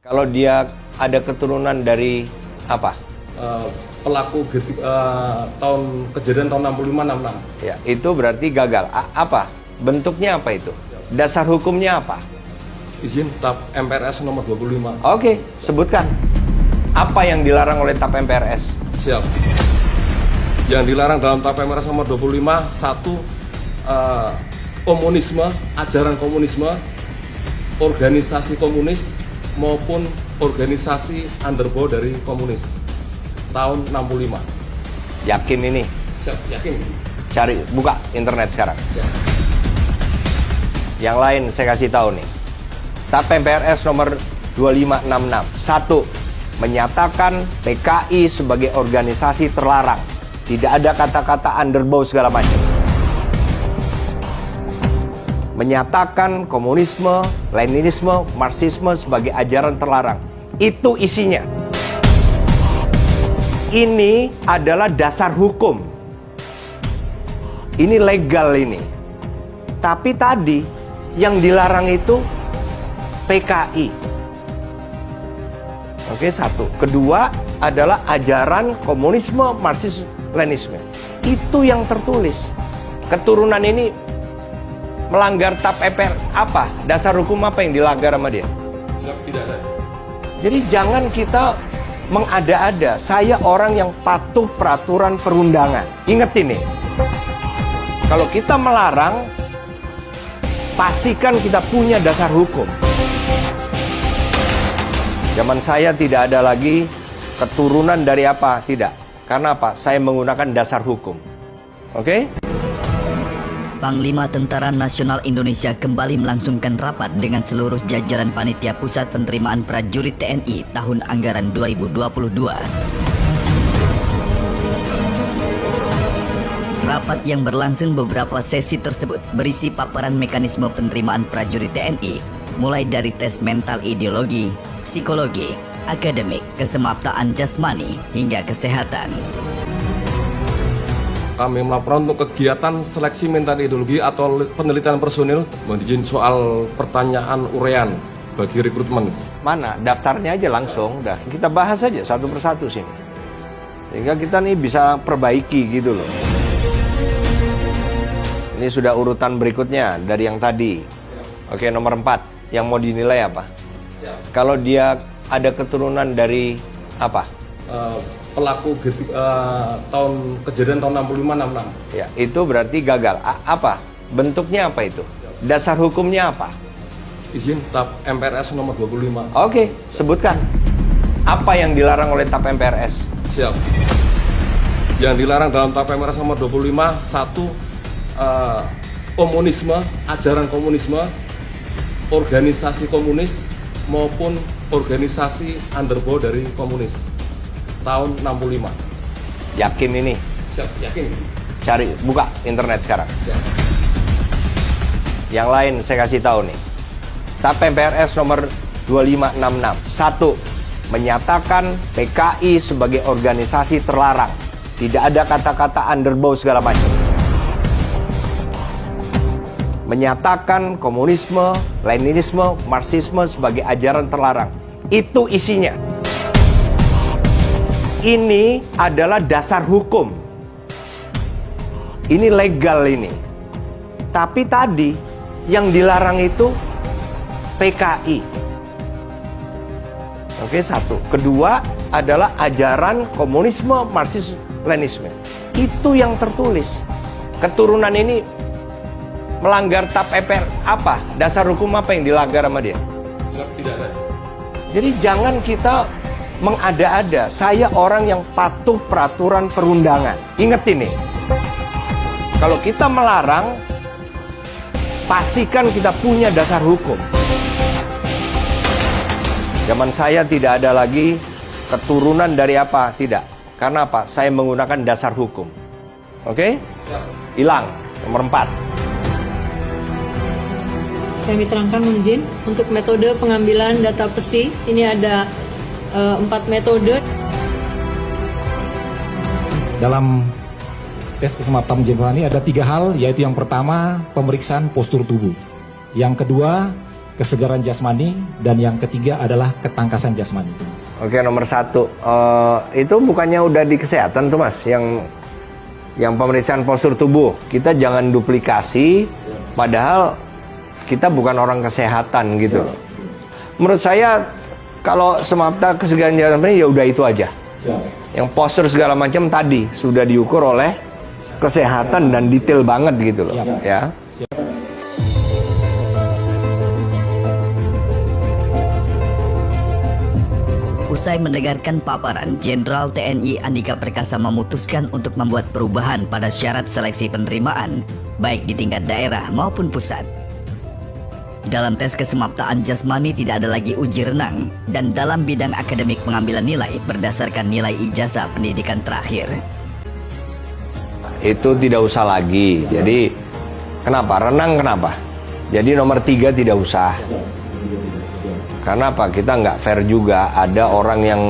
Kalau dia ada keturunan dari apa? Pelaku kejadian tahun 65-66. Ya, itu berarti gagal. Apa? Bentuknya apa itu? Dasar hukumnya apa? Izin TAP MPRS nomor 25. Oke, sebutkan. Apa yang dilarang oleh TAP MPRS? Siap. Yang dilarang dalam TAP MPRS nomor 25, satu, komunisme, ajaran komunisme, organisasi komunis, maupun organisasi underbow dari komunis tahun 65. Yakin ini? Siap, yakin. Cari, buka internet sekarang. Siap. Yang lain saya kasih tahu nih. TAP MPRS nomor 2566. 1. Menyatakan PKI sebagai organisasi terlarang. Tidak ada kata-kata underbow segala macam. Menyatakan komunisme, Leninisme, Marxisme sebagai ajaran terlarang. Itu isinya. Ini adalah dasar hukum. Ini legal ini. Tapi tadi yang dilarang itu PKI. Oke, satu. Kedua adalah ajaran komunisme, Marxisme, Leninisme. Itu yang tertulis. Keturunan ini melanggar TAP MPR apa? Dasar hukum apa yang dilanggar sama dia? Siap, tidak ada. Jadi jangan kita mengada-ada. Saya orang yang patuh peraturan perundangan. Ingat ini. Kalau kita melarang, pastikan kita punya dasar hukum. Zaman saya tidak ada lagi keturunan dari apa? Tidak. Karena apa? Saya menggunakan dasar hukum. Oke? Panglima Tentara Nasional Indonesia kembali melangsungkan rapat dengan seluruh jajaran Panitia Pusat Penerimaan Prajurit TNI tahun anggaran 2022. Rapat yang berlangsung beberapa sesi tersebut berisi paparan mekanisme penerimaan prajurit TNI, mulai dari tes mental ideologi, psikologi, akademik, kesemaptaan jasmani, hingga kesehatan. Kami melaporkan untuk kegiatan seleksi mental ideologi atau penelitian personil, mohon izin soal pertanyaan urean bagi rekrutmen. Mana? Daftarnya aja langsung. Dah, kita bahas aja satu persatu sini. Sehingga kita nih bisa perbaiki gitu loh. Ini sudah urutan berikutnya dari yang tadi. Oke, nomor 4. Yang mau dinilai apa? Kalau dia ada keturunan dari apa? Pelaku kejadian tahun 65-66. Ya, itu berarti gagal. Apa? Bentuknya apa itu? Dasar hukumnya apa? Izin TAP MPRS nomor 25. Oke, sebutkan. Apa yang dilarang oleh TAP MPRS? Siap. Yang dilarang dalam TAP MPRS nomor 25, satu, komunisme, ajaran komunisme, organisasi komunis, maupun organisasi underbow dari komunis tahun 65. Yakin ini? Siap, yakin. Cari, buka internet sekarang. Siap. Yang lain saya kasih tahu nih. TAP MPRS nomor 2566. 1. Menyatakan PKI sebagai organisasi terlarang. Tidak ada kata-kata underbow segala macam. Menyatakan komunisme, Leninisme, Marxisme sebagai ajaran terlarang. Itu isinya. Ini adalah dasar hukum. Ini legal ini. Tapi tadi yang dilarang itu PKI. Oke, satu. Kedua adalah ajaran komunisme, Marxisme, Leninisme. Itu yang tertulis. Keturunan ini melanggar TAP MPR apa? Dasar hukum apa yang dilanggar sama dia? Siap, tidak ada. Jadi jangan kita mengada-ada. Saya orang yang patuh peraturan perundangan. Ingat ini. Kalau kita melarang, pastikan kita punya dasar hukum. Zaman saya tidak ada lagi keturunan dari apa? Tidak. Karena apa? Saya menggunakan dasar hukum. Oke? Hilang. Nomor 4. Kami terangkan mohon izin untuk metode pengambilan data PESI. Ini ada 4 metode. Dalam tes kesemapatan jasmani ada 3 hal, yaitu yang pertama pemeriksaan postur tubuh, yang kedua kesegaran jasmani, dan yang ketiga adalah ketangkasan jasmani. Oke, nomor 1. Itu bukannya udah di kesehatan tuh Mas, yang pemeriksaan postur tubuh. Kita jangan duplikasi, padahal kita bukan orang kesehatan gitu. Menurut saya, kalau semapta kesegaran jasmani ya udah itu aja. Yang postur segala macam tadi sudah diukur oleh kesehatan dan detail banget gitu loh. Ya. Usai mendengarkan paparan, Jenderal TNI Andika Perkasa memutuskan untuk membuat perubahan pada syarat seleksi penerimaan, baik di tingkat daerah maupun pusat. Dalam tes kesemaptaan jasmani tidak ada lagi uji renang, dan dalam bidang akademik pengambilan nilai berdasarkan nilai ijazah pendidikan terakhir. Itu tidak usah lagi. Jadi, kenapa? Renang kenapa? Jadi nomor 3 tidak usah. Karena apa? Kita nggak fair juga. Ada orang yang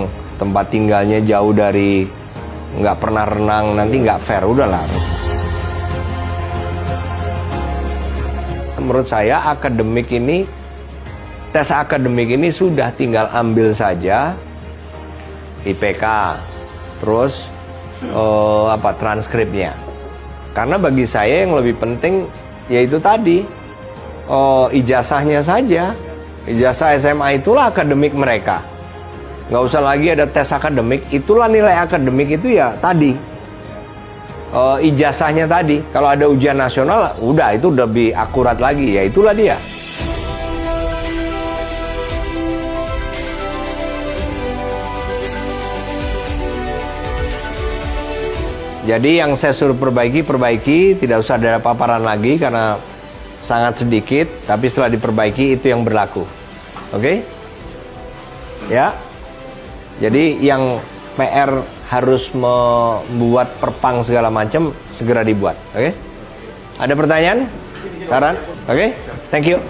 tempat tinggalnya jauh dari, nggak pernah renang, nanti nggak fair. Udahlah. Menurut saya akademik ini, tes akademik ini sudah tinggal ambil saja IPK, terus transkripnya. Karena bagi saya yang lebih penting yaitu tadi ijazahnya saja. Ijazah SMA itulah akademik mereka. Nggak usah lagi ada tes akademik, itulah nilai akademik itu ya tadi. Ijazahnya tadi. Kalau ada ujian nasional, udah itu lebih akurat lagi, ya itulah dia. Jadi yang saya suruh perbaiki, tidak usah ada paparan lagi karena sangat sedikit, tapi setelah diperbaiki itu yang berlaku. Oke? Ya. Jadi yang PR harus membuat perpang segala macam segera dibuat. Oke? Ada pertanyaan? Saran? Oke? Thank you.